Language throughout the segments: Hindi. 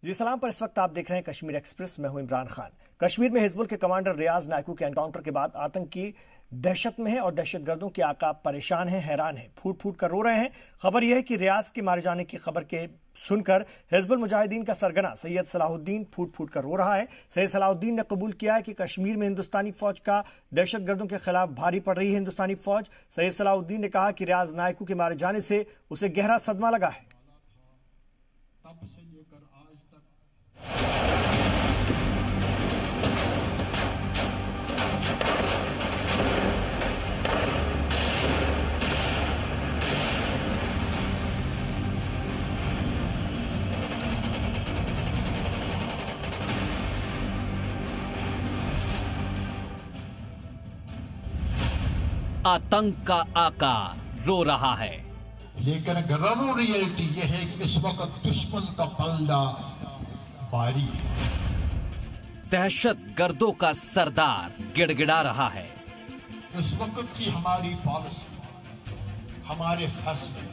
जी सलाम पर इस वक्त आप देख रहे हैं कश्मीर एक्सप्रेस। मैं हूं इमरान खान। कश्मीर में हिजबुल के कमांडर रियाज नायकू के एनकाउंटर के बाद आतंकी दहशत में है और दहशतगर्दों के आका परेशान हैं, हैरान हैं, फूट फूट कर रो रहे हैं। खबर यह है कि रियाज के मारे जाने की खबर के सुनकर हिजबुल मुजाहिदीन का सरगना सैयद सलाहुद्दीन फूट फूट कर रो रहा है। सैयद सलाहुद्दीन ने कबूल किया है कि कश्मीर में हिंदुस्तानी फौज का दहशतगर्दों के खिलाफ भारी पड़ रही है हिंदुस्तानी फौज। सैयद सलाहुद्दीन ने कहा कि रियाज नायकू के मारे जाने से उसे गहरा सदमा लगा है। तब से लेकर आज तक आतंक का आका रो रहा है। लेकिन ग्राउंड रियलिटी यह है कि इस वक्त दुश्मन का पलड़ा भारी है। दहशत गर्दों का सरदार गिड़गिड़ा रहा है। इस वक्त की हमारी पॉलिसी, हमारे फैसले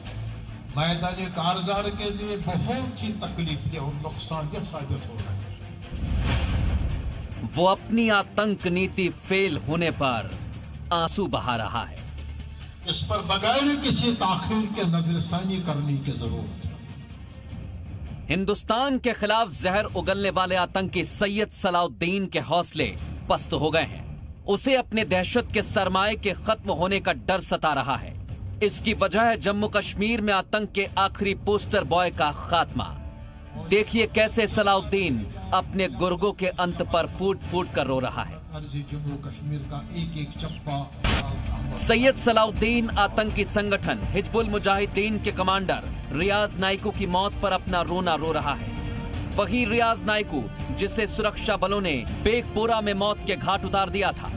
मैदानी कारगर के लिए बहुत ही तकलीफ और नुकसानदेह साबित हो रहे हैं। वो अपनी आतंक नीति फेल होने पर आंसू बहा रहा है। इस पर बगैर किसी ताखीर के नजरसानी करने की जरूरत है। हिंदुस्तान के खिलाफ जहर उगलने वाले आतंकी सैयद सलाहुद्दीन के हौसले पस्त हो गए हैं। उसे अपने दहशत के सरमाए के खत्म होने का डर सता रहा है। इसकी वजह है जम्मू कश्मीर में आतंक के आखिरी पोस्टर बॉय का खात्मा। देखिए कैसे सलाहुद्दीन अपने गुर्गों के अंत पर फूट फूट कर रो रहा है। जम्मू कश्मीर का एक एक चप्पा। सैयद सलाहुद्दीन आतंकी संगठन हिजबुल मुजाहिदीन के कमांडर रियाज नायकू की मौत पर अपना रोना रो रहा है। वही रियाज नायकू जिसे सुरक्षा बलों ने बेगपोरा में मौत के घाट उतार दिया था।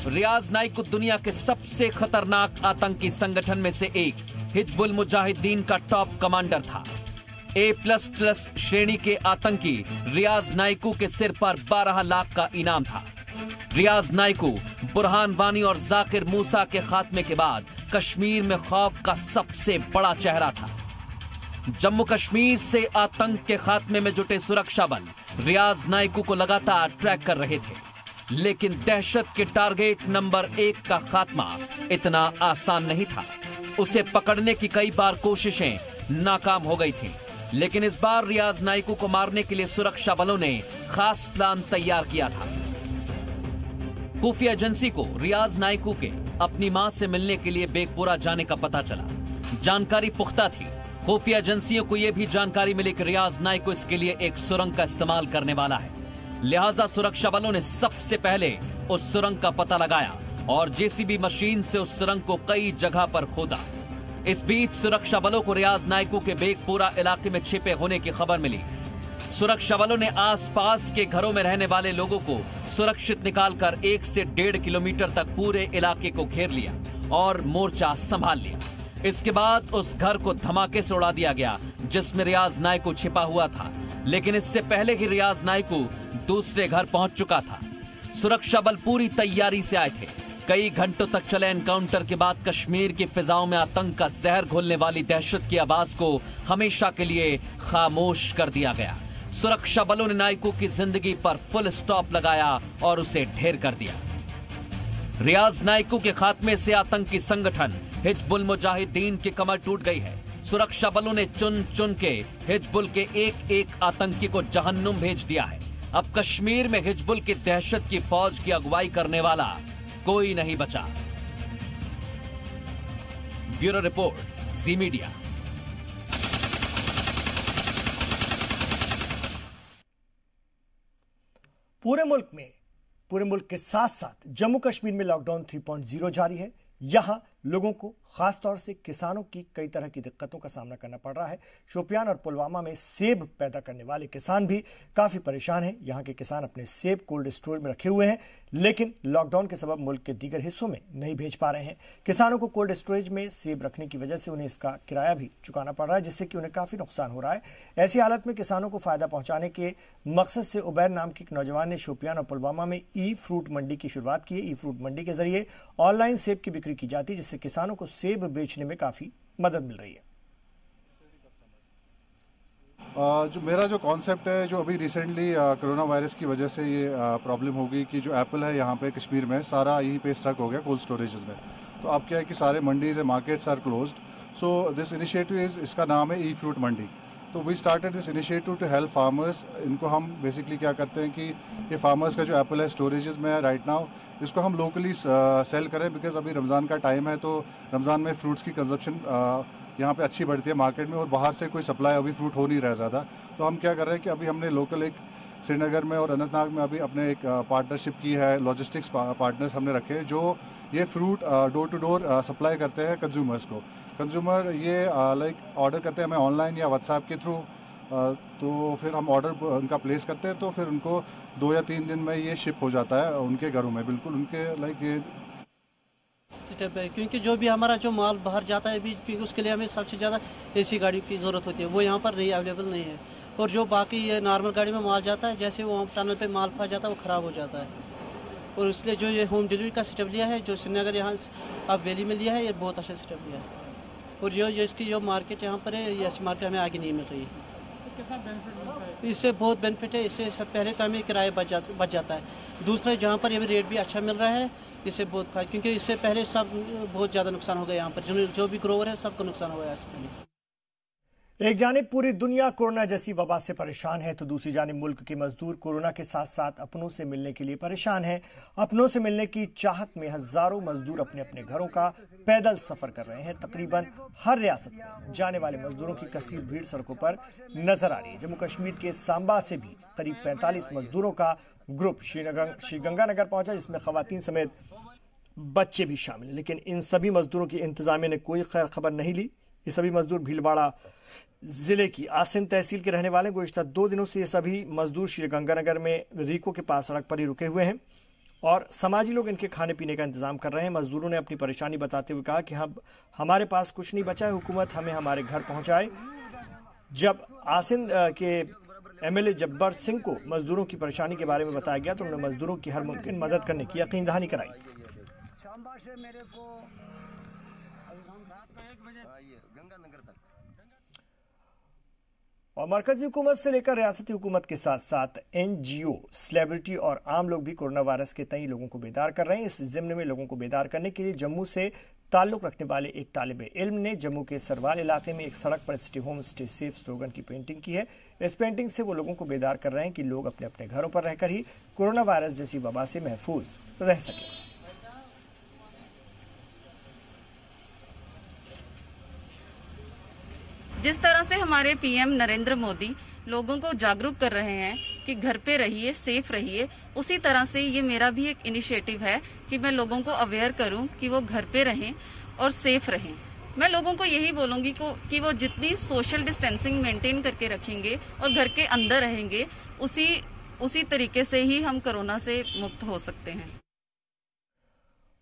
रियाज नायकू दुनिया के सबसे खतरनाक आतंकी संगठन में से एक हिजबुल मुजाहिदीन का टॉप कमांडर था। A++ श्रेणी के आतंकी रियाज नायकू के सिर पर 12 लाख का इनाम था। रियाज नायकू बुरहान वानी और जाकिर मूसा के खात्मे के बाद कश्मीर में खौफ का सबसे बड़ा चेहरा था। जम्मू कश्मीर से आतंक के खात्मे में जुटे सुरक्षा बल रियाज नायकू को लगातार ट्रैक कर रहे थे, लेकिन दहशत के टारगेट नंबर 1 का खात्मा इतना आसान नहीं था। उसे पकड़ने की कई बार कोशिशें नाकाम हो गई थी, लेकिन इस बार रियाज नायकू को मारने के लिए सुरक्षा बलों ने खास प्लान तैयार किया था। खुफिया एजेंसी को रियाज नायकू के अपनी मां से मिलने के लिए बेगपुरा जाने का पता चला। जानकारी पुख्ता थी। खुफिया एजेंसियों को यह भी जानकारी मिली कि रियाज नायकू इसके लिए एक सुरंग का इस्तेमाल करने वाला है। लिहाजा सुरक्षा बलों ने सबसे पहले उस सुरंग का पता लगाया और जेसीबी मशीन से उस सुरंग को कई जगह पर खोदा। इस बीच सुरक्षा बलों को रियाज नायकू के बेगपुरा इलाके में छिपे होने की खबर मिली। सुरक्षा बलों ने आसपास के घरों में रहने वाले लोगों को सुरक्षित निकालकर 1 से 1.5 किलोमीटर तक पूरे इलाके को घेर लिया और मोर्चा संभाल लिया। इसके बाद उस घर को धमाके से उड़ा दिया गया जिसमें रियाज नायकू छिपा हुआ था, लेकिन इससे पहले ही रियाज नायकू दूसरे घर पहुंच चुका था। सुरक्षा बल पूरी तैयारी से आए थे। कई घंटों तक चले एनकाउंटर के बाद कश्मीर की फिजाओं में आतंक का जहर घोलने वाली दहशत की आवाज को हमेशा के लिए खामोश कर दिया गया। सुरक्षा बलों ने नायकू की जिंदगी पर फुल स्टॉप लगाया और उसे ढेर कर दिया। रियाज नायकू के खात्मे से आतंकी संगठन हिजबुल मुजाहिदीन की कमर टूट गई है। सुरक्षा बलों ने चुन चुन के हिजबुल के एक एक आतंकी को जहन्नुम भेज दिया है। अब कश्मीर में हिजबुल की दहशत की फौज की अगुवाई करने वाला कोई नहीं बचा। ब्यूरो रिपोर्ट, जी मीडिया। पूरे मुल्क के साथ साथ जम्मू कश्मीर में लॉकडाउन 3.0 जारी है। यहां लोगों को खासतौर से किसानों की कई तरह की दिक्कतों का सामना करना पड़ रहा है। शोपियान और पुलवामा में सेब पैदा करने वाले किसान भी काफी परेशान हैं। यहां के किसान अपने सेब कोल्ड स्टोरेज में रखे हुए हैं, लेकिन लॉकडाउन के सबब मुल्क के दीगर हिस्सों में नहीं भेज पा रहे हैं। किसानों को कोल्ड स्टोरेज में सेब रखने की वजह से उन्हें इसका किराया भी चुकाना पड़ रहा है, जिससे कि उन्हें काफी नुकसान हो रहा है। ऐसी हालत में किसानों को फायदा पहुंचाने के मकसद से उबैर नाम के एक नौजवान ने शोपियान और पुलवामा में ई फ्रूट मंडी की शुरुआत की है। ई फ्रूट मंडी के जरिए ऑनलाइन सेब की बिक्री की जाती है, जिससे किसानों को सेब बेचने में काफी मदद मिल रही है। जो मेरा जो कॉन्सेप्ट है, जो अभी रिसेंटली कोरोना वायरस की वजह से ये प्रॉब्लम हो गई कि जो एप्पल है यहाँ पे कश्मीर में सारा यहीं पे स्टक हो गया कोल्ड स्टोरेजेस में। तो अब क्या है कि सारे मंडीज़ है, markets are closed. So this initiative is, इसका नाम है ई फ्रूट मंडी। तो we started this initiative to help farmers. इनको हम बेसिकली क्या करते हैं कि ये फार्मर्स का जो एप्पल है स्टोरेजेस में है राइट नाउ, इसको हम लोकली सेल करें, बिकॉज अभी रमज़ान का टाइम है। तो रमज़ान में फ्रूट्स की कंजप्शन यहाँ पे अच्छी बढ़ती है मार्केट में, और बाहर से कोई सप्लाई अभी फ्रूट हो नहीं रहा ज़्यादा। तो हम क्या कर रहे हैं कि अभी हमने लोकल एक श्रीनगर में और अनंतनाग में अभी अपने एक पार्टनरशिप की है, लॉजिस्टिक्स पार्टनर्स हमने रखे हैं जो ये fruit door to door supply करते हैं कंज्यूमर्स को। कंज्यूमर ये लाइक ऑर्डर करते हैं हमें ऑनलाइन या व्हाट्सएप के थ्रू, तो फिर हम ऑर्डर उनका प्लेस करते हैं, तो फिर उनको 2 या 3 दिन में ये शिप हो जाता है उनके घरों में, बिल्कुल उनके लाइक ये स्टेप है। क्योंकि जो भी हमारा जो माल बाहर जाता है अभी, क्योंकि उसके लिए हमें सबसे ज़्यादा एसी गाड़ी की ज़रूरत होती है, वो यहाँ पर नहीं अवेलेबल नहीं है। और जो बाकी ये नॉर्मल गाड़ी में माल जाता है, जैसे वो टनल पे माल फंस जाता है वो ख़राब हो जाता है। और इसलिए जो ये होम डिलीवरी का स्टेप लिया है, जो श्रीनगर यहाँ आप वैली में लिया है, ये बहुत अच्छा स्टेप लिया है। और जो इसकी जो मार्केट यहाँ पर है, ये ऐसी मार्केट हमें आगे नहीं मिल रही है। कितना बेनिफिट मिलता है? इससे बहुत बेनिफिट है। इससे सब पहले तो हमें किराया बच जाता है। दूसरा, जहाँ पर ये रेट भी अच्छा मिल रहा है, इससे बहुत फायदा, क्योंकि इससे पहले सब बहुत ज़्यादा नुकसान हो गया यहाँ पर। जो भी ग्रोवर है सबको नुकसान हो गया इससे पहले। एक जानिब पूरी दुनिया कोरोना जैसी वबा से परेशान है, तो दूसरी जानिब मुल्क के मजदूर कोरोना के साथ साथ अपनों से मिलने के लिए परेशान हैं। अपनों से मिलने की चाहत में हजारों मजदूर अपने अपने घरों का पैदल सफर कर रहे हैं। तकरीबन हर रियासत में जाने वाले मजदूरों की कसीर भीड़ सड़कों पर नजर आ रही है। जम्मू कश्मीर के सांबा से भी करीब 45 मजदूरों का ग्रुप श्रीगंगानगर पहुंचा, जिसमें खवातीन समेत बच्चे भी शामिल हैं। लेकिन इन सभी मजदूरों की इंतजामिया ने कोई खैर खबर नहीं ली। ये सभी मजदूर भीलवाड़ा जिले की आसिन तहसील के रहने वाले। गुज़िश्ता 2 दिनों से ये सभी मजदूर श्रीगंगानगर में रीको के पास सड़क पर ही रुके हुए हैं और समाजी लोग इनके खाने पीने का इंतजाम कर रहे हैं। मजदूरों ने अपनी परेशानी बताते हुए कहा कि हमारे पास कुछ नहीं बचा है, हुकूमत हमें हमारे घर पहुंचाए। जब आसिन के एमएलए जब्बार सिंह को मजदूरों की परेशानी के बारे में बताया गया तो उन्होंने मजदूरों की हर मुमकिन मदद करने की यकीन दहानी कराई। और मरकजी हुकूमत से लेकर रियासती हुकूमत के साथ साथ एनजीओ, सेलिब्रिटी और आम लोग भी कोरोना वायरस के तई लोगों को बेदार कर रहे हैं। इस जिम्न में लोगों को बेदार करने के लिए जम्मू से ताल्लुक रखने वाले एक तालिब इल्म ने जम्मू के सरवाल इलाके में एक सड़क पर stay home stay safe slogan की पेंटिंग की है। इस पेंटिंग से वो लोगों को बेदार कर रहे हैं कि लोग अपने अपने घरों पर रहकर ही कोरोना वायरस जैसी वबा से महफूज रह सकें। जिस तरह से हमारे पीएम नरेंद्र मोदी लोगों को जागरूक कर रहे हैं कि घर पे रहिए, सेफ रहिए, उसी तरह से ये मेरा भी एक इनिशिएटिव है कि मैं लोगों को अवेयर करूं कि वो घर पे रहें और सेफ रहें। मैं लोगों को यही बोलूंगी कि वो जितनी सोशल डिस्टेंसिंग मेंटेन करके रखेंगे और घर के अंदर रहेंगे, उसी तरीके से ही हम कोरोना से मुक्त हो सकते हैं।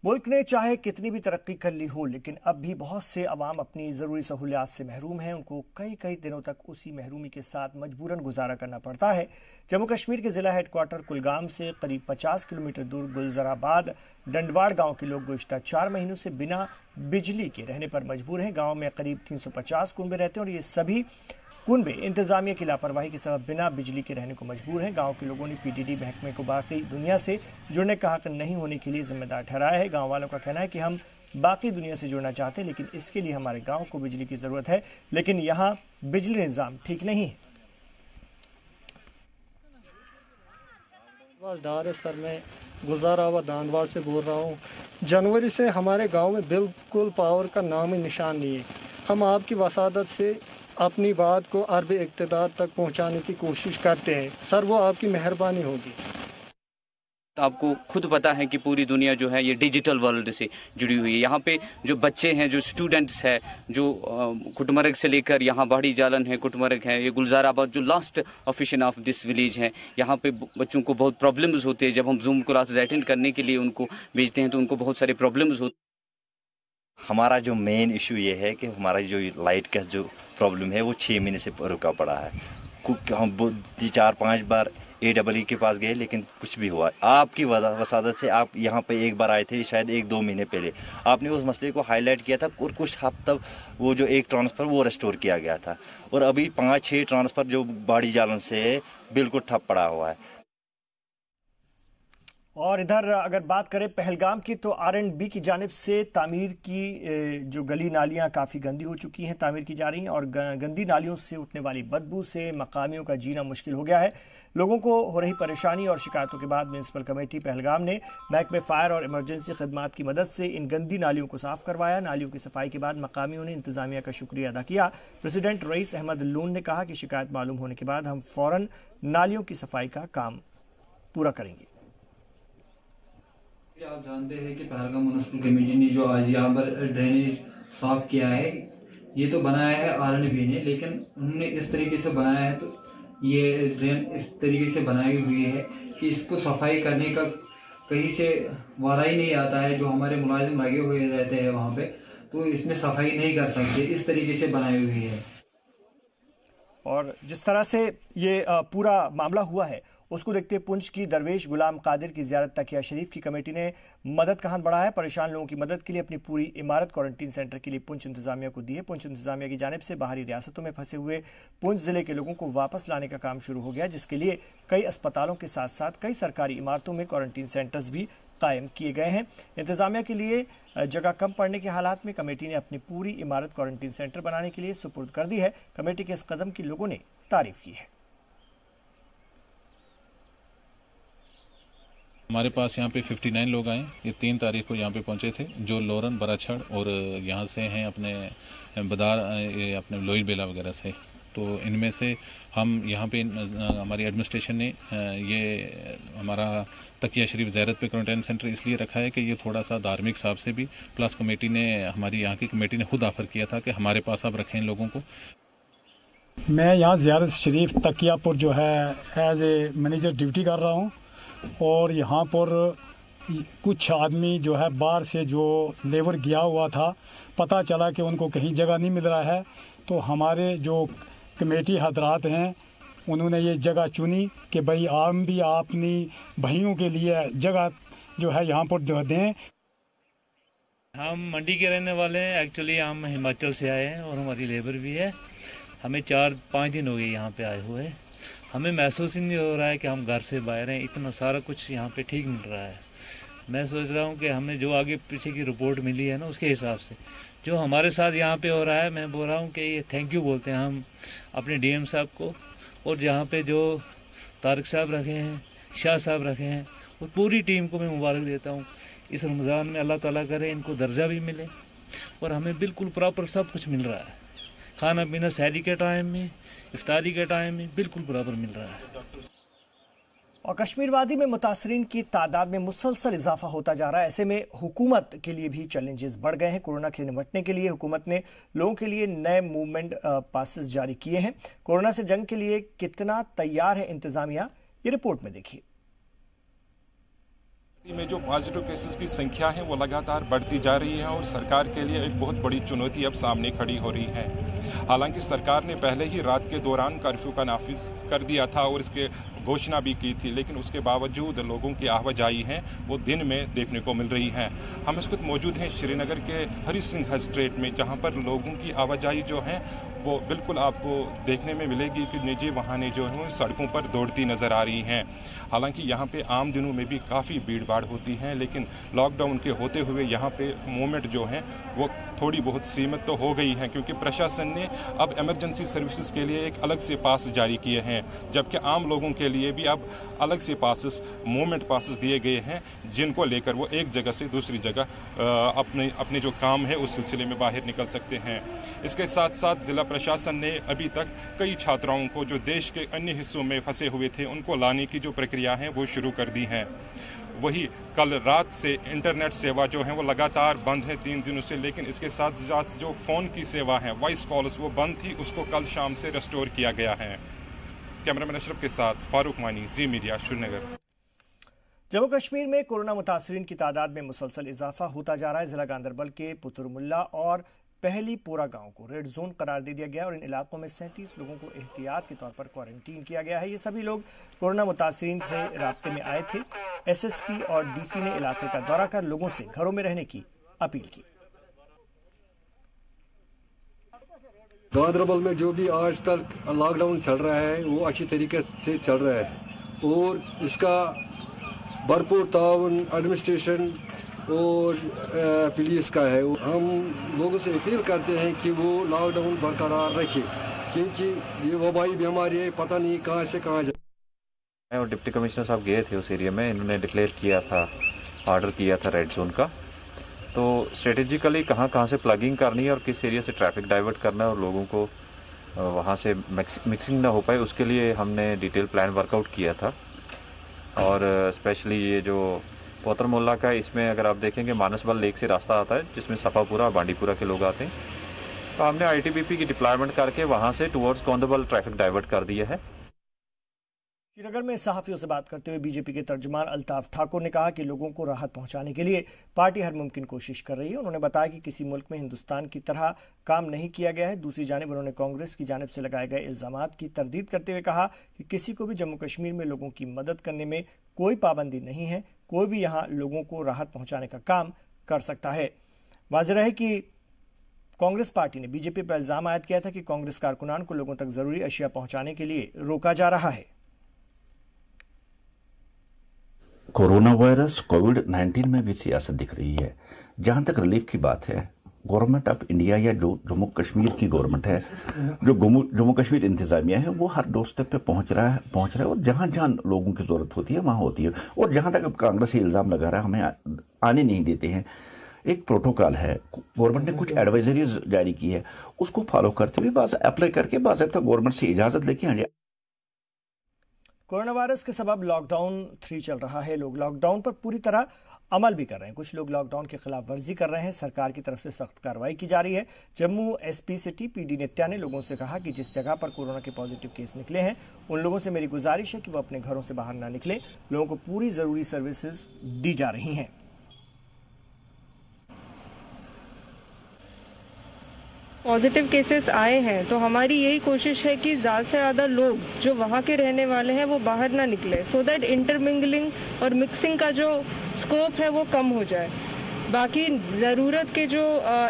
मुल्क ने चाहे कितनी भी तरक्की कर ली हो, लेकिन अब भी बहुत से अवाम अपनी ज़रूरी सहूलियात से महरूम हैं। उनको कई दिनों तक उसी महरूमी के साथ मजबूरन गुजारा करना पड़ता है। जम्मू कश्मीर के ज़िला हेडक्वार्टर कुलगाम से करीब 50 किलोमीटर दूर गुलजराबाद डंडवाड़ गांव के लोग गुज़िश्ता 4 महीनों से बिना बिजली के रहने पर मजबूर हैं। गाँव में करीब 350 कुनबे रहते हैं और ये सभी कुनबे इंतजामिया की लापरवाही के सबब बिना बिजली के रहने को मजबूर हैं। गांव के लोगों ने पीडीडी महकमे को बाकी दुनिया से जुड़ने का हक नहीं होने के लिए जिम्मेदार ठहराया है। गांव वालों का कहना है कि हम बाकी दुनिया से जुड़ना चाहते हैं, लेकिन इसके लिए हमारे गांव को बिजली की जरूरत है, लेकिन यहाँ बिजली निज़ाम ठीक नहीं है। डार सर मैं गुलजाराबाद दानवाड़ से बोल रहा हूँ। जनवरी से हमारे गांव में बिल्कुल पावर का नाम ही निशान नहीं है। हम आपकी वसादत से अपनी बात को अरब इक़्तिदार तक पहुंचाने की कोशिश करते हैं। सर वो आपकी मेहरबानी होगी। आपको खुद पता है कि पूरी दुनिया जो है ये डिजिटल वर्ल्ड से जुड़ी हुई है। यहाँ पे जो बच्चे हैं, जो स्टूडेंट्स हैं, जो कुटमरग से लेकर यहाँ बाड़ी जालन है, कुटमरग है, ये गुलजाराबाद जो लास्ट ऑफिशन ऑफ दिस विलेज है, यहाँ पे बच्चों को बहुत प्रॉब्लम्स होते हैं। जब हम जूम क्लासेस अटेंड करने के लिए उनको भेजते हैं तो उनको बहुत सारे प्रॉब्लम्स होते हैं। हमारा जो मेन इशू ये है कि हमारा जो लाइट का जो प्रॉब्लम है वो 6 महीने से रुका पड़ा है। हम 4-5 बार AEE के पास गए लेकिन कुछ भी हुआ। आपकी वसादत से आप यहाँ पे एक बार आए थे शायद 1-2 महीने पहले, आपने उस मसले को हाईलाइट किया था और कुछ हफ्ता वो जो एक ट्रांसफ़र वो रेस्टोर किया गया था, और अभी 5-6 ट्रांसफ़र जो बाड़ी जालन से बिल्कुल ठप पड़ा हुआ है। और इधर अगर बात करें पहलगाम की, तो R&B की जानिब से तामीर की जो गली नालियां काफ़ी गंदी हो चुकी हैं, तामीर की जा रही हैं, और गंदी नालियों से उठने वाली बदबू से मकामियों का जीना मुश्किल हो गया है। लोगों को हो रही परेशानी और शिकायतों के बाद म्यूनसिपल कमेटी पहलगाम ने महकमे फायर और इमरजेंसी खदमात की मदद से इन गंदी नालियों को साफ करवाया। नालियों की सफाई के बाद मकामियों ने इंतजामिया का शुक्रिया अदा किया। प्रेसिडेंट रईस अहमद लून ने कहा कि शिकायत मालूम होने के बाद हम फौरन नालियों की सफाई का काम पूरा करेंगे। आप जानते हैं कि पहलगाम म्यूनिसिपल कमेटी ने जो आज यहाँ पर ड्रेनेज साफ किया है, ये तो बनाया है R&B ने, लेकिन उन्होंने इस तरीके से बनाया है, तो ये ड्रेन इस तरीके से बनाई हुई है कि इसको सफाई करने का कहीं से वारा ही नहीं आता है। जो हमारे मुलाजिम लगे हुए रहते हैं वहाँ पे, तो इसमें सफाई नहीं कर सकते, इस तरीके से बनाई हुई है। और जिस तरह से ये पूरा मामला हुआ है उसको देखते पुंछ की दरवेश गुलाम कादिर की ज़ियारत तकिया शरीफ की कमेटी ने मदद का हाथ बढ़ाया है। परेशान लोगों की मदद के लिए अपनी पूरी इमारत क्वारंटीन सेंटर के लिए पुंछ इंतजामिया को दी है। पुंछ इंतजामिया की जानिब से बाहरी रियासतों में फंसे हुए पुंछ जिले के लोगों को वापस लाने का काम शुरू हो गया, जिसके लिए कई अस्पतालों के साथ साथ कई सरकारी इमारतों में क्वारंटीन सेंटर्स भी कायम किए गए हैं। इंतजामिया के लिए जगह कम पड़ने के हालात में कमेटी ने अपनी पूरी इमारत क्वारंटीन सेंटर बनाने के लिए सुपुर्द कर दी है। कमेटी के इस कदम की लोगों ने तारीफ की है। हमारे पास यहाँ पे 59 लोग आए। ये 3 तारीख को यहाँ पे पहुँचे थे, जो लोरन बराछड़ और यहाँ से हैं अपने बदार, अपने लोई बेला वगैरह से। तो इनमें से हम यहाँ पे हमारी एडमिनिस्ट्रेशन ने ये हमारा तकिया शरीफ ज़ियारत पे क्वारंटाइन सेंटर इसलिए रखा है कि ये थोड़ा सा धार्मिक हिसाब से भी, प्लस कमेटी ने, हमारी यहाँ की कमेटी ने खुद ऑफ़र किया था कि हमारे पास आप रखें इन लोगों को। मैं यहाँ ज़ियारत शरीफ तकियापुर जो है एज ए मैनेजर ड्यूटी कर रहा हूँ, और यहाँ पर कुछ आदमी जो है बाहर से जो लेबर गया हुआ था, पता चला कि उनको कहीं जगह नहीं मिल रहा है, तो हमारे जो कमेटी हजरात हैं उन्होंने ये जगह चुनी कि भाई हम भी अपनी भाइयों के लिए जगह जो है यहाँ पर दें। हम मंडी के रहने वाले हैं, एक्चुअली हम हिमाचल से आए हैं और हमारी लेबर भी है। हमें 4-5 दिन हो गए यहाँ पे आए हुए। हमें महसूस ही नहीं हो रहा है कि हम घर से बाहर हैं, इतना सारा कुछ यहाँ पे ठीक मिल रहा है। मैं सोच रहा हूँ कि हमें जो आगे पीछे की रिपोर्ट मिली है ना, उसके हिसाब से जो हमारे साथ यहाँ पे हो रहा है, मैं बोल रहा हूँ कि ये थैंक यू बोलते हैं हम अपने DM साहब को, और जहाँ पे जो तारिक साहब रखे हैं, शाह साहब रखे हैं, और पूरी टीम को मैं मुबारक देता हूँ। इस रमज़ान में अल्लाह ताला करे इनको दर्जा भी मिले और हमें बिल्कुल प्रॉपर सब कुछ मिल रहा है। खाना पीना सहरी के टाइम में, इफ्तारी के टाइम में बिल्कुल बराबर मिल रहा है। और कश्मीर वादी में मुतासरीन की तादाद में मुसलसल इजाफा होता जा रहा है। ऐसे में हुकूमत के लिए भी चैलेंजेस बढ़ गए हैं। कोरोना से निपटने के लिए हुकूमत ने लोगों के लिए नए मूवमेंट पासेस जारी किए हैं। कोरोना से जंग के लिए कितना तैयार है इंतजामिया, ये रिपोर्ट में देखिए। में जो पॉजिटिव केसेस की संख्या है वो लगातार बढ़ती जा रही है और सरकार के लिए एक बहुत बड़ी चुनौती अब सामने खड़ी हो रही है। हालांकि सरकार ने पहले ही रात के दौरान कर्फ्यू का नाफिज कर दिया था और इसके घोषणा भी की थी, लेकिन उसके बावजूद लोगों की आवाजाही है वो दिन में देखने को मिल रही है। हम इस वक्त मौजूद हैं श्रीनगर के हरी सिंह स्ट्रीट में, जहाँ पर लोगों की आवाजाही जो है वो बिल्कुल आपको देखने में मिलेगी कि निजी वाहनें जो हैं सड़कों पर दौड़ती नज़र आ रही हैं। हालांकि यहाँ पे आम दिनों में भी काफ़ी भीड़ भाड़ होती है, लेकिन लॉकडाउन के होते हुए यहाँ पे मूवमेंट जो है वो थोड़ी बहुत सीमित तो हो गई है, क्योंकि प्रशासन ने अब इमरजेंसी सर्विसेज के लिए एक अलग से पास जारी किए हैं, जबकि आम लोगों के लिए भी अब अलग से पासेस, मूवमेंट पासेस दिए गए हैं, जिनको लेकर वो एक जगह से दूसरी जगह अपने जो काम है उस सिलसिले में बाहर निकल सकते हैं। इसके साथ साथ ज़िला प्रशासन ने अभी तक कई छात्राओं को जो देश के अन्य हिस्सों में फंसे हुए थे उनको लाने की जो प्रक्रिया है वो शुरू कर दी है। वही कल रात से इंटरनेट सेवा जो है वो लगातार बंद है 3 दिनों से, लेकिन इसके साथ साथ जो फ़ोन की सेवा है, वॉइस कॉल्स, वो बंद थी, उसको कल शाम से रेस्टोर किया गया है। कैमरामैन अशरफ के साथ फारूक मानी, जी मीडिया, श्रीनगर। जम्मू कश्मीर में कोरोना मुतासरीन की तादाद में मुसलसल इजाफा होता जा रहा है। जिला गांदरबल के पुतुरमुल्ला और पहली पोरा गांव को रेड जोन करार दे दिया गया और इन इलाकों में 37 लोगों को एहतियात के तौर पर क्वारंटीन किया गया है। ये सभी लोग कोरोना मुतासिरीन से राब्ते में आए थे। एसएसपी और डीसी ने इलाके का दौरा कर लोगों से घरों में रहने की अपील की। गांदरबल में जो भी आज तक लॉकडाउन चल रहा है वो अच्छी तरीके से चल रहा है और इसका भरपूर ताउन एडमिनिस्ट्रेशन और पुलिस का है। हम लोगों से अपील करते हैं कि वो लॉकडाउन बरकरार रखें क्योंकि ये वबाई बीमारी है, पता नहीं कहाँ से कहाँ जाए। मैं और डिप्टी कमिश्नर साहब गए थे उस एरिया में। इन्होंने डिक्लेयर किया था, ऑर्डर किया था रेड जोन का। तो स्ट्रेटेजिकली कहाँ से प्लगिंग करनी है और किस एरिया से ट्रैफिक डाइवर्ट करना है और लोगों को वहाँ से मिक्सिंग ना हो पाए, उसके लिए हमने डिटेल प्लान वर्कआउट किया था। और स्पेशली ये जो पोतर मोहल्ला का, इसमें अगर आप देखेंगे मानसबल लेक से रास्ता आता है जिसमें सफापुरा बांडीपुरा के लोग आते हैं। तो हमने आईटीबीपी की डिप्लॉयमेंट करके वहाँ से टुवर्ड्स गोंदबल ट्रैफिक डाइवर्ट कर दिया है। श्रीनगर में सहाफियों से बात करते हुए बीजेपी के तर्जुमान अल्ताफ ठाकुर ने कहा कि लोगों को राहत पहुंचाने के लिए पार्टी हर मुमकिन कोशिश कर रही है। उन्होंने बताया कि किसी मुल्क में हिंदुस्तान की तरह काम नहीं किया गया है। दूसरी जानिब उन्होंने कांग्रेस की जानिब से लगाए गए इल्जामात की तरदीद करते हुए कहा कि किसी को भी जम्मू कश्मीर में लोगों की मदद करने में कोई पाबंदी नहीं है। कोई भी यहाँ लोगों को राहत पहुंचाने का काम कर सकता है। वाज़ेह है कि कांग्रेस पार्टी ने बीजेपी पर इल्जाम आयद किया था कि कांग्रेस कारकुनान को लोगों तक जरूरी अशिया पहुंचाने के लिए रोका जा रहा है। कोरोना वायरस कोविड-19 में भी सियासत दिख रही है। जहां तक रिलीफ की बात है, गवर्नमेंट ऑफ इंडिया या जो जम्मू कश्मीर की गवर्नमेंट है, जो जम्मू कश्मीर इंतजामिया है, वो हर डोर स्टेप पे पहुंच रहा है और जहां जहां लोगों की जरूरत होती है वहां होती है। और जहां तक अब कांग्रेस ये इल्जाम लगा रहा है हमें आने नहीं देते हैं, एक प्रोटोकॉल है, गवर्नमेंट ने कुछ एडवाइजरीज जारी की है, उसको फॉलो करते हुए अप्लाई करके बाज़ाब्ता गवर्नमेंट से इजाजत लेके कोरोना वायरस के सबब लॉकडाउन 3 चल रहा है। लोग लॉकडाउन पर पूरी तरह अमल भी कर रहे हैं। कुछ लोग लॉकडाउन की खिलाफ वर्जी कर रहे हैं। सरकार की तरफ से सख्त कार्रवाई की जा रही है। जम्मू एसपी सिटी पीडी नित्या ने लोगों से कहा कि जिस जगह पर कोरोना के पॉजिटिव केस निकले हैं उन लोगों से मेरी गुजारिश है कि वो अपने घरों से बाहर ना निकले। लोगों को पूरी जरूरी सर्विसेज दी जा रही हैं। पॉजिटिव केसेस आए हैं तो हमारी यही कोशिश है कि ज़्यादा से ज़्यादा लोग जो वहाँ के रहने वाले हैं वो बाहर ना निकले, सो दैट इंटरमिंगलिंग और मिक्सिंग का जो स्कोप है वो कम हो जाए। बाकी ज़रूरत के जो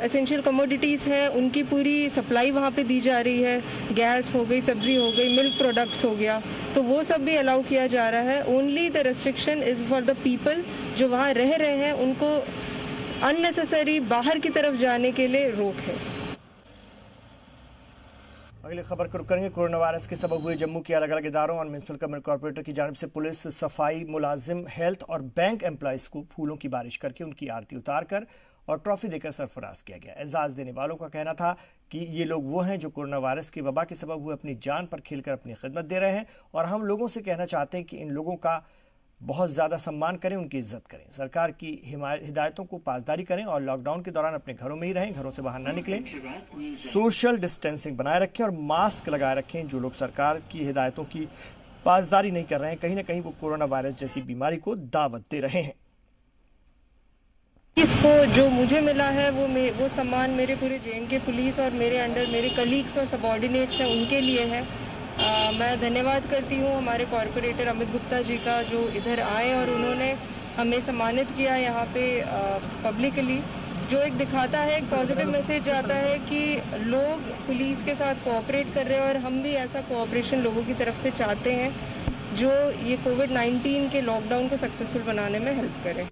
एसेंशियल कमोडिटीज़ हैं उनकी पूरी सप्लाई वहाँ पे दी जा रही है। गैस हो गई, सब्जी हो गई, मिल्क प्रोडक्ट्स हो गया, तो वो सब भी अलाउ किया जा रहा है। Only the restriction is for the people जो वहाँ रह रहे हैं, उनको अननेसेसरी बाहर की तरफ जाने के लिए रोक है। अगली खबर को रुक करेंगे। कोरोना वायरस के सबब हुए जम्मू के अलग अलग इदारों और म्युनिसिपल कमिश्नर कॉर्पोरेटर की जानिब से पुलिस, सफाई मुलाजिम, हेल्थ और बैंक एम्प्लॉइज को फूलों की बारिश करके उनकी आरती उतारकर और ट्रॉफी देकर सरफराज किया गया। एजाज देने वालों का कहना था कि ये लोग वो हैं जो कोरोना वायरस की वबा के सबब हुए अपनी जान पर खेलकर अपनी खिदमत दे रहे हैं और हम लोगों से कहना चाहते हैं कि इन लोगों का बहुत ज़्यादा सम्मान करें, उनकी इज्जत करें, सरकार की हिदायतों को पासदारी करें और लॉकडाउन के दौरान अपने घरों में ही रहें, घरों से बाहर ना निकलें, सोशल डिस्टेंसिंग बनाए रखें और मास्क लगाए रखें। जो लोग सरकार की हिदायतों की पासदारी नहीं कर रहे हैं, कहीं ना कहीं वो कोरोना वायरस जैसी बीमारी को दावत दे रहे हैं। इसको जो मुझे मिला है वो सम्मान मेरे पूरे JNK पुलिस और मेरे अंडर मेरे कलीग्स और सबॉर्डिनेट्स हैं उनके लिए है। मैं धन्यवाद करती हूँ हमारे कॉर्पोरेटर अमित गुप्ता जी का जो इधर आए और उन्होंने हमें सम्मानित किया यहाँ पे पब्लिकली, जो एक दिखाता है, एक पॉजिटिव मैसेज आता है कि लोग पुलिस के साथ कोऑपरेट कर रहे हैं और हम भी ऐसा कोऑपरेशन लोगों की तरफ से चाहते हैं जो ये कोविड-19 के लॉकडाउन को सक्सेसफुल बनाने में हेल्प करे।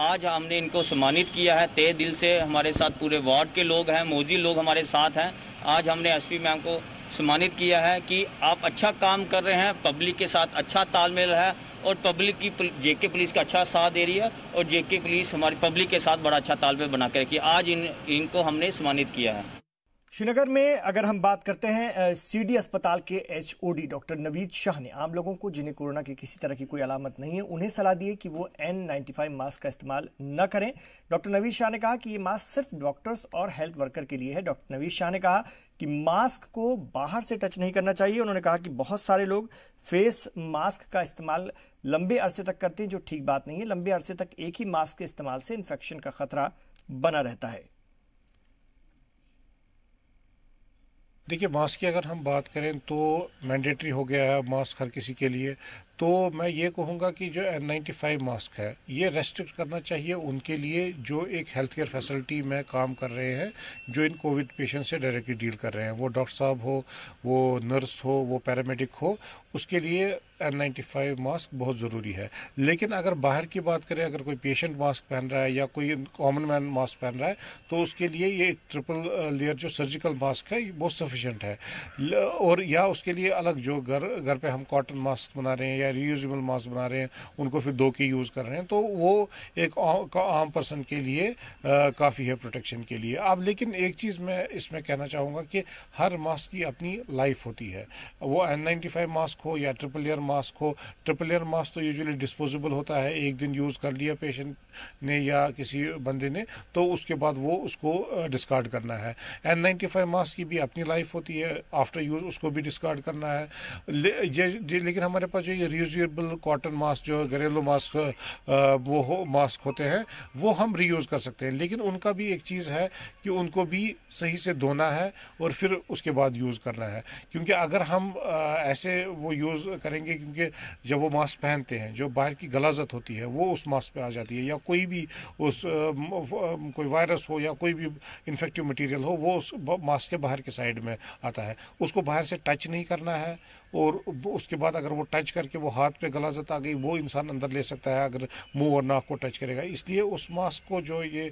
आज हमने इनको सम्मानित किया है तहे दिल से। हमारे साथ पूरे वार्ड के लोग हैं, मौजी लोग हमारे साथ हैं। आज हमने SP मैम को सम्मानित किया है कि आप अच्छा काम कर रहे हैं, पब्लिक के साथ अच्छा तालमेल है और पब्लिक की JK पुलिस का अच्छा साथ दे रही है और JK पुलिस हमारी पब्लिक के साथ बड़ा अच्छा तालमेल बना के रखी है। आज इनको हमने सम्मानित किया है। श्रीनगर में अगर हम बात करते हैं CD अस्पताल के HOD डॉक्टर नवीद शाह ने आम लोगों को जिन्हें कोरोना की किसी तरह की कोई अलामत नहीं है उन्हें सलाह दी है कि वो N95 मास्क का इस्तेमाल न करें। डॉक्टर नवीद शाह ने कहा कि ये मास्क सिर्फ डॉक्टर्स और हेल्थ वर्कर के लिए है। डॉक्टर नवीद शाह ने कहा कि मास्क को बाहर से टच नहीं करना चाहिए। उन्होंने कहा कि बहुत सारे लोग फेस मास्क का इस्तेमाल लंबे अरसे तक करते हैं, जो ठीक बात नहीं है। लंबे अरसे तक एक ही मास्क के इस्तेमाल से इन्फेक्शन का खतरा बना रहता है। देखिए, मास्क की अगर हम बात करें तो मैंडेटरी हो गया है मास्क हर किसी के लिए। तो मैं ये कहूँगा कि जो N95 मास्क है ये रेस्ट्रिक्ट करना चाहिए उनके लिए जो एक हेल्थ केयर फैसिलिटी में काम कर रहे हैं, जो इन कोविड पेशेंट से डायरेक्टली डील कर रहे हैं, वो डॉक्टर साहब हो, वो नर्स हो, वो पैरामेडिक हो, उसके लिए N95 मास्क बहुत ज़रूरी है। लेकिन अगर बाहर की बात करें, अगर कोई पेशेंट मास्क पहन रहा है या कोई कॉमन मैन मास्क पहन रहा है तो उसके लिए ये ट्रिपल लेयर जो सर्जिकल मास्क है वो सफिशेंट है। और या उसके लिए अलग जो घर पे हम कॉटन मास्क बना रहे हैं या रीयूजेबल मास्क बना रहे हैं, उनको फिर 2 के यूज़ कर रहे हैं, तो वो एक आम पर्सन के लिए काफ़ी है प्रोटेक्शन के लिए। अब लेकिन एक चीज़ मैं इसमें कहना चाहूँगा कि हर मास्क की अपनी लाइफ होती है। वो N95 मास्क हो या ट्रिपल लेयर मास्क हो, ट्रिपल लेयर मास्क तो यूजुअली डिस्पोजेबल होता है, एक दिन यूज़ कर लिया पेशेंट ने या किसी बंदे ने तो उसके बाद वो उसको डिस्कार्ड करना है। N95 मास्क की भी अपनी लाइफ होती है, आफ्टर यूज़ उसको भी डिस्कार्ड करना है। लेकिन हमारे पास जो ये रीयूजेबल कॉटन मास्क, जो घरेलू मास्क मास्क होते हैं, वो हम रीयूज़ कर सकते हैं। लेकिन उनका भी एक चीज़ है कि उनको भी सही से धोना है और फिर उसके बाद यूज़ करना है, क्योंकि अगर हम ऐसे वो यूज़ करेंगे, क्योंकि जब वो मास्क पहनते हैं जो बाहर की गलाजत होती है वो उस मास्क पे आ जाती है, या कोई भी कोई वायरस हो या कोई भी इन्फेक्टिव मटेरियल हो वो उस मास्क के बाहर के साइड में आता है। उसको बाहर से टच नहीं करना है, और उसके बाद अगर वो टच करके वो हाथ पे गलाजत आ गई वो इंसान अंदर ले सकता है अगर मुंह और नाक को टच करेगा। इसलिए उस मास्क को जो ये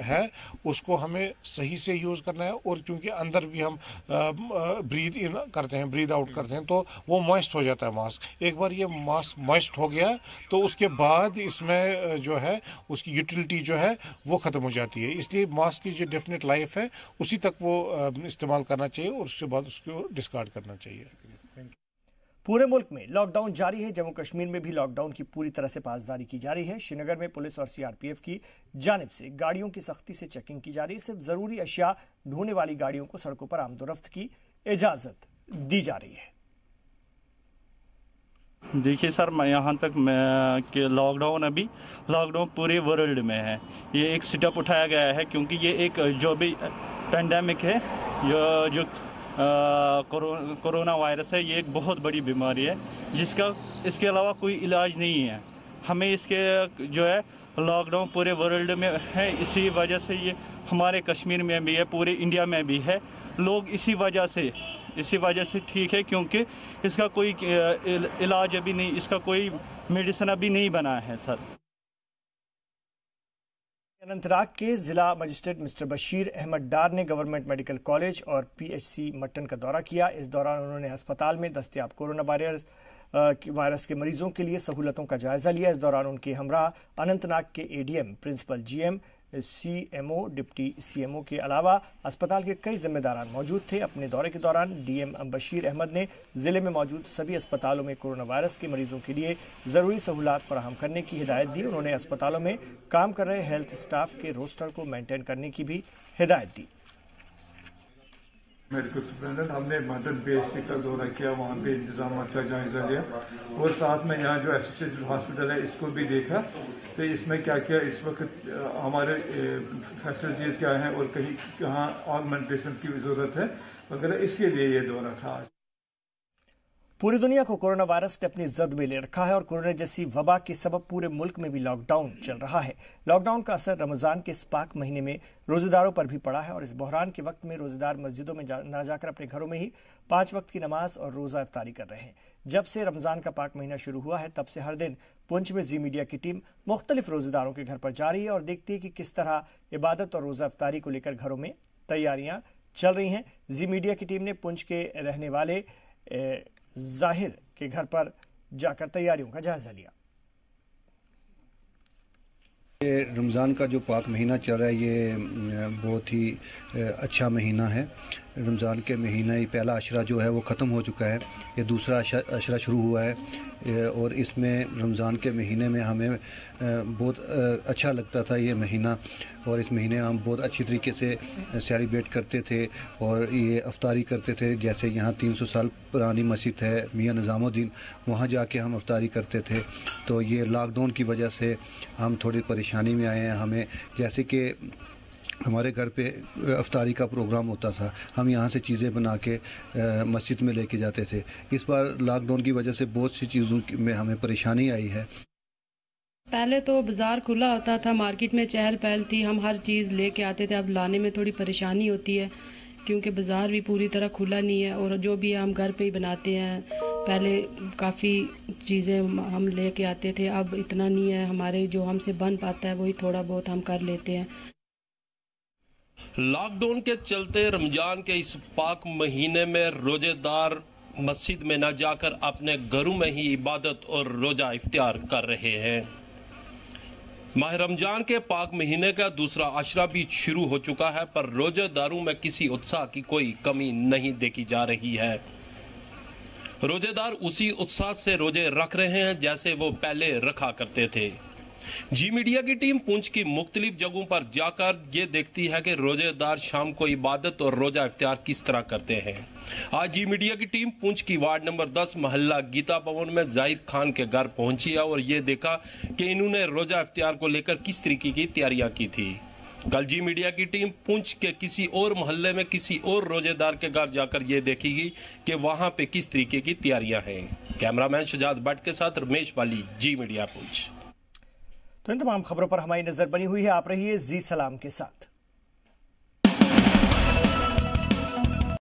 है उसको हमें सही से यूज़ करना है, और क्योंकि अंदर भी हम ब्रीद इन करते हैं, ब्रीद आउट करते हैं, तो वो मॉइस्ट हो जाता है मास्क। एक बार ये मास्क मॉइस्ट हो गया तो उसके बाद इसमें जो है उसकी यूटिलिटी जो है वो ख़त्म हो जाती है। इसलिए मास्क की जो डेफिनेट लाइफ है उसी तक वो इस्तेमाल करना चाहिए और उसके बाद उसको डिस्कार्ड करना चाहिए। पूरे मुल्क में लॉकडाउन जारी है। जम्मू कश्मीर में भी लॉकडाउन की पूरी तरह से पासदारी की जा रही है। श्रीनगर में पुलिस और सीआरपीएफ की जानिब से गाड़ियों की सख्ती से चेकिंग की जा रही है। सिर्फ जरूरी अशिया ढोने वाली गाड़ियों को सड़कों पर आमदोरफ्त की इजाजत दी जा रही है। देखिए सर, मैं यहाँ तक कि लॉकडाउन पूरे वर्ल्ड में है। ये एक स्टेप उठाया गया है क्योंकि ये एक जो भी पेंडेमिक है, जो कोरोना वायरस है, ये एक बहुत बड़ी बीमारी है जिसका इसके अलावा कोई इलाज नहीं है। हमें इसके जो है लॉकडाउन पूरे वर्ल्ड में है, इसी वजह से ये हमारे कश्मीर में भी है, पूरे इंडिया में भी है। लोग इसी वजह से ठीक है क्योंकि इसका कोई इलाज अभी नहीं, इसका कोई मेडिसिन अभी नहीं बना है सर। अनंतनाग के जिला मजिस्ट्रेट मिस्टर बशीर अहमद डार ने गवर्नमेंट मेडिकल कॉलेज और पीएचसी मट्टन का दौरा किया। इस दौरान उन्होंने अस्पताल में दस्तयाब कोरोना वायरस के मरीजों के लिए सहूलतों का जायजा लिया। इस दौरान उनके हमरा अनंतनाग के ADM, principal GM, CMO, deputy CMO के अलावा अस्पताल के कई जिम्मेदारान मौजूद थे। अपने दौरे के दौरान डीएम बशीर अहमद ने जिले में मौजूद सभी अस्पतालों में कोरोना वायरस के मरीजों के लिए जरूरी सहूलत फराहम करने की हिदायत दी। उन्होंने अस्पतालों में काम कर रहे हेल्थ स्टाफ के रोस्टर को मेंटेन करने की भी हिदायत दी। मेडिकल सुपरिटेंडेंट हमने मटन पीएचसी का दौरा किया, वहाँ पे इंतजाम का जायजा लिया और साथ में यहाँ जो एसोसिएटेड हॉस्पिटल है इसको भी देखा। तो इसमें क्या क्या इस वक्त हमारे फैसिलिटीज़ क्या हैं और कहीं कहाँ ऑगमेंटेशन की ज़रूरत है वगैरह, इसके लिए ये दौरा था। पूरी दुनिया को कोरोना वायरस ने अपनी जद में ले रखा है और कोरोना जैसी वबा के सबब पूरे मुल्क में भी लॉकडाउन चल रहा है। लॉकडाउन का असर रमजान के इस पाक महीने में रोजेदारों पर भी पड़ा है और इस बहरान के वक्त में रोजेदार मस्जिदों में ना जाकर अपने घरों में ही 5 वक्त की नमाज और रोजा इफ्तारी कर रहे हैं। जब से रमजान का पाक महीना शुरू हुआ है तब से हर दिन पुंछ में जी मीडिया की टीम मुख्तलिफ रोजेदारों के घर पर जा रही है और देखती है कि किस तरह इबादत और रोजा इफ्तारी को लेकर घरों में तैयारियां चल रही हैं। जी मीडिया की टीम ने पुंछ के रहने वाले जाहिर के घर पर जाकर तैयारियों का जायजा लिया। ये रमज़ान का जो पाक महीना चल रहा है ये बहुत ही अच्छा महीना है। रमज़ान के महीना ही पहला अशरा जो है वो ख़त्म हो चुका है, ये दूसरा अशरा शुरू हुआ है और इसमें रमज़ान के महीने में हमें बहुत अच्छा लगता था ये महीना और इस महीने हम बहुत अच्छी तरीके से सेलिब्रेट करते थे और ये अफ्तारी करते थे। जैसे यहाँ 300 साल पुरानी मस्जिद है मियाँ निज़ामुद्दीन, वहाँ जाके हम अफ्तारी करते थे। तो ये लॉकडाउन की वजह से हम थोड़ी परेशानी में आए हैं। हमें जैसे कि हमारे घर पे अफ्तारी का प्रोग्राम होता था, हम यहाँ से चीज़ें बना के मस्जिद में लेके जाते थे। इस बार लॉकडाउन की वजह से बहुत सी चीज़ों में हमें परेशानी आई है। पहले तो बाज़ार खुला होता था, मार्केट में चहल पहल थी, हम हर चीज़ लेके आते थे। अब लाने में थोड़ी परेशानी होती है क्योंकि बाज़ार भी पूरी तरह खुला नहीं है और जो भी हम घर पे ही बनाते हैं। पहले काफ़ी चीज़ें हम लेके आते थे, अब इतना नहीं है। हमारे जो हमसे बन पाता है वही थोड़ा बहुत हम कर लेते हैं। लॉकडाउन के चलते रमजान के इस पाक महीने में रोजेदार मस्जिद में न जाकर अपने घरों में ही इबादत और रोजा इफ्तियार कर रहे हैं। माह रमजान के पाक महीने का दूसरा अशरा भी शुरू हो चुका है, पर रोजेदारों में किसी उत्साह की कोई कमी नहीं देखी जा रही है। रोजेदार उसी उत्साह से रोजे रख रहे हैं जैसे वो पहले रखा करते थे। जी मीडिया की टीम पुंछ की मुख्तलिफ जगहों पर जाकर ये देखती है कि रोजेदार शाम को इबादत और रोजा इफ्तियार किस तरह करते हैं। आज जी मीडिया की टीम पुंछ की वार्ड नंबर 10 मोहल्ला गीता भवन में जाहिर खान के घर पहुंची है और ये देखा कि इन्होंने रोजा इफ्तियार को लेकर किस तरीके की तैयारियां की थी। कल जी मीडिया की टीम पुंछ के किसी और मोहल्ले में किसी और रोजेदार के घर जाकर ये देखेगी कि वहां पे किस तरीके की तैयारियां हैं। कैमरामैन शजाद भट्ट के साथ रमेश बाली, जी मीडिया पुंछ। तो इन तमाम खबरों पर हमारी नजर बनी हुई है। आप रहिए जी सलाम के साथ।